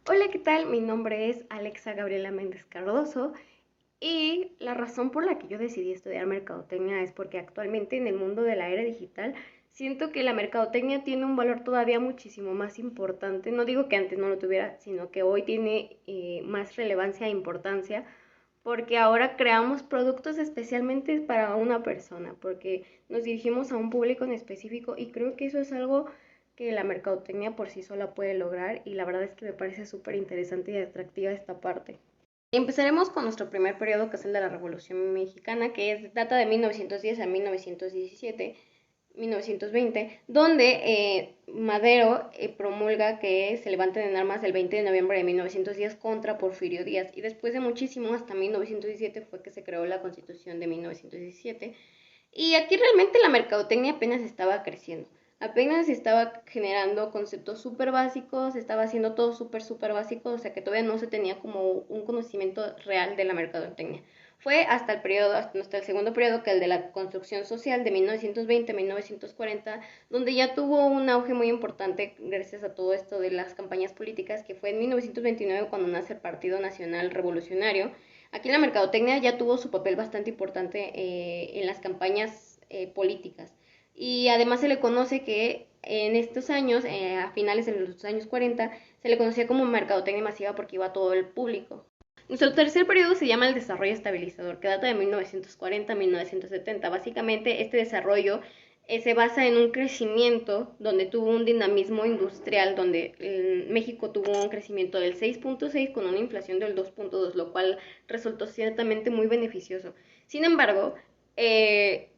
Hola, ¿qué tal? Mi nombre es Alexa Gabriela Méndez Cardoso y la razón por la que yo decidí estudiar mercadotecnia es porque actualmente en el mundo de la era digital siento que la mercadotecnia tiene un valor todavía muchísimo más importante. No digo que antes no lo tuviera, sino que hoy tiene más relevancia e importancia porque ahora creamos productos especialmente para una persona, porque nos dirigimos a un público en específico y creo que eso es algo que la mercadotecnia por sí sola puede lograr y la verdad es que me parece súper interesante y atractiva esta parte. Empezaremos con nuestro primer periodo, que es el de la Revolución Mexicana, que data de 1910 a 1917, 1920, donde Madero promulga que se levanten en armas el 20 de noviembre de 1910 contra Porfirio Díaz, y después de muchísimo, hasta 1917 fue que se creó la Constitución de 1917, y aquí realmente la mercadotecnia apenas estaba creciendo. Apenas estaba generando conceptos súper básicos, estaba haciendo todo súper básico, o sea que todavía no se tenía como un conocimiento real de la mercadotecnia. Fue hasta el periodo, hasta el segundo periodo, que el de la construcción social de 1920 a 1940, donde ya tuvo un auge muy importante gracias a todo esto de las campañas políticas, que fue en 1929 cuando nace el Partido Nacional Revolucionario. Aquí la mercadotecnia ya tuvo su papel bastante importante en las campañas políticas. Y además se le conoce que en estos años, a finales de los años 40, se le conocía como mercadotecnia masiva porque iba a todo el público. Nuestro tercer periodo se llama el desarrollo estabilizador, que data de 1940 a 1970. Básicamente, este desarrollo se basa en un crecimiento donde tuvo un dinamismo industrial, donde México tuvo un crecimiento del 6.6 con una inflación del 2.2, lo cual resultó ciertamente muy beneficioso. Sin embargo,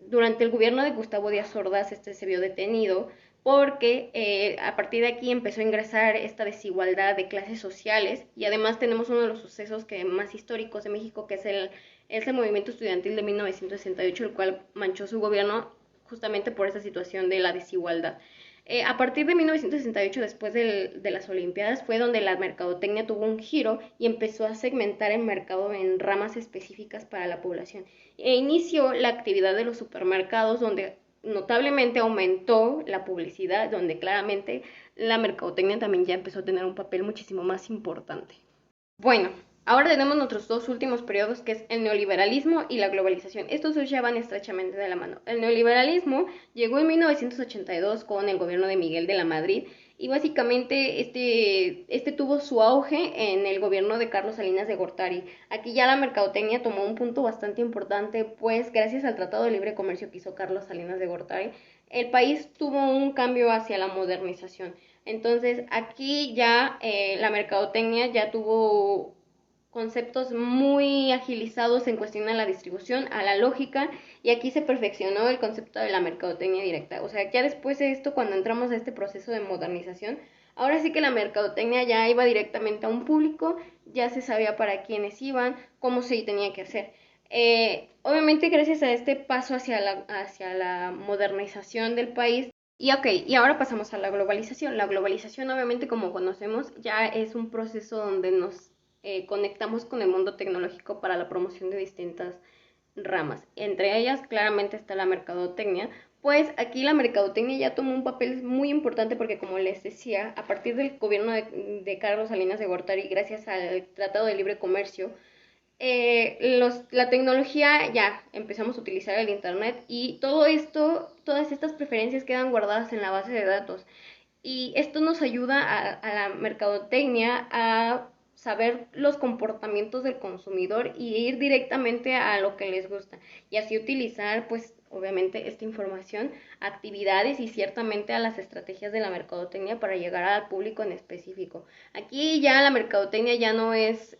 durante el gobierno de Gustavo Díaz Ordaz este se vio detenido porque a partir de aquí empezó a ingresar esta desigualdad de clases sociales, y además tenemos uno de los sucesos que más históricos de México, que es el movimiento estudiantil de 1968, el cual manchó su gobierno justamente por esa situación de la desigualdad. A partir de 1968, después de las Olimpiadas, fue donde la mercadotecnia tuvo un giro y empezó a segmentar el mercado en ramas específicas para la población. E inició la actividad de los supermercados, donde notablemente aumentó la publicidad, donde claramente la mercadotecnia también ya empezó a tener un papel muchísimo más importante. Bueno, ahora tenemos nuestros dos últimos periodos, que es el neoliberalismo y la globalización. Estos dos ya van estrechamente de la mano. El neoliberalismo llegó en 1982 con el gobierno de Miguel de la Madrid, y básicamente este tuvo su auge en el gobierno de Carlos Salinas de Gortari. Aquí ya la mercadotecnia tomó un punto bastante importante, pues gracias al Tratado de Libre Comercio que hizo Carlos Salinas de Gortari, el país tuvo un cambio hacia la modernización. Entonces aquí ya la mercadotecnia ya tuvo conceptos muy agilizados en cuestión a la distribución, a la lógica, y aquí se perfeccionó el concepto de la mercadotecnia directa. O sea, ya después de esto, cuando entramos a este proceso de modernización, ahora sí que la mercadotecnia ya iba directamente a un público, ya se sabía para quiénes iban, cómo se tenía que hacer. Obviamente gracias a este paso hacia la modernización del país, y ok, y ahora pasamos a la globalización. La globalización, obviamente, como conocemos, ya es un proceso donde nos conectamos con el mundo tecnológico para la promoción de distintas ramas. Entre ellas, claramente está la mercadotecnia, pues aquí la mercadotecnia ya tomó un papel muy importante porque, como les decía, a partir del gobierno de Carlos Salinas de Gortari, gracias al Tratado de Libre Comercio, la tecnología ya empezamos a utilizar el internet, y todo esto, todas estas preferencias quedan guardadas en la base de datos, y esto nos ayuda a la mercadotecnia a saber los comportamientos del consumidor y ir directamente a lo que les gusta, y así utilizar pues obviamente esta información, actividades y ciertamente a las estrategias de la mercadotecnia para llegar al público en específico. Aquí ya la mercadotecnia ya no es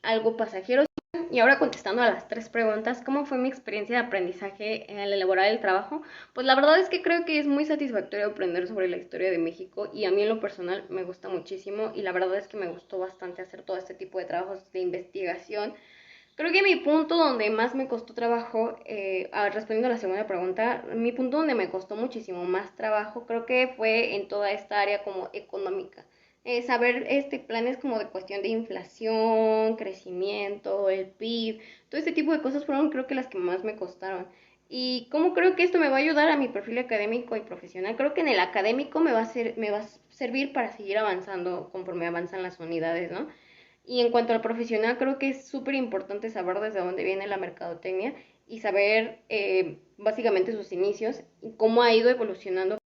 algo pasajero. Y ahora, contestando a las tres preguntas, ¿cómo fue mi experiencia de aprendizaje al elaborar el trabajo? Pues la verdad es que creo que es muy satisfactorio aprender sobre la historia de México, y a mí en lo personal me gusta muchísimo, y la verdad es que me gustó bastante hacer todo este tipo de trabajos de investigación. Creo que mi punto donde más me costó trabajo, respondiendo a la segunda pregunta, mi punto donde me costó muchísimo más trabajo creo que fue en toda esta área como económica. Saber planes como de cuestión de inflación, crecimiento, el PIB, todo este tipo de cosas fueron creo que las que más me costaron. ¿Y cómo creo que esto me va a ayudar a mi perfil académico y profesional? Creo que en el académico me va a servir para seguir avanzando conforme avanzan las unidades, ¿no? Y en cuanto al profesional, creo que es súper importante saber desde dónde viene la mercadotecnia y saber básicamente sus inicios y cómo ha ido evolucionando